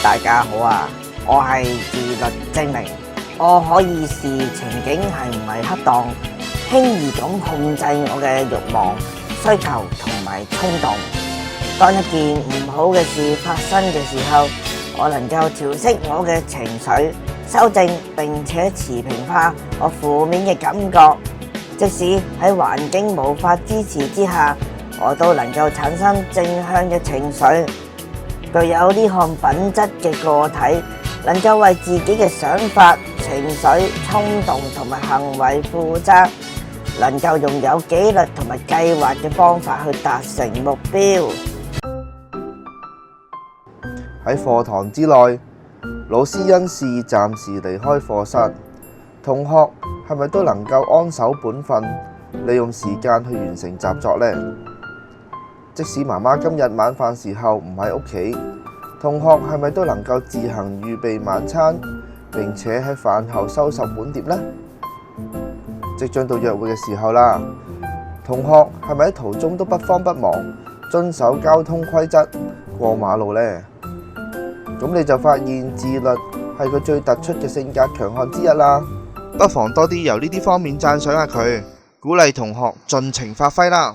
大家好啊！我係自律精靈，我可以視情景係唔係恰當，輕易咁控制我嘅慾望、需求同埋衝動。當一件唔好嘅事發生嘅時候，我能夠調適我嘅情緒，修正並且持平化我負面嘅感覺。即使喺環境無法支持之下，我都能夠產生正向嘅情緒。具有呢項品質嘅個體，能夠為自己嘅想法、情緒、衝動同埋行為負責，能夠用有紀律同埋計劃嘅方法去達成目標。喺課堂之內，老師因事暫時離開課室，同學係咪都能夠安守本分，利用時間去完成習作呢？即使媽媽今日晚飯時候唔喺屋企，同學係咪都能夠自行預備晚餐，並且喺飯後收拾碗碟呢？即將到約會嘅時候啦，同學係咪喺途中都不慌不忙，遵守交通規則過馬路呢？咁你就發現自律係佢最突出嘅性格強項之一啦。不妨多啲由呢啲方面讚賞下佢，鼓勵同學盡情發揮啦。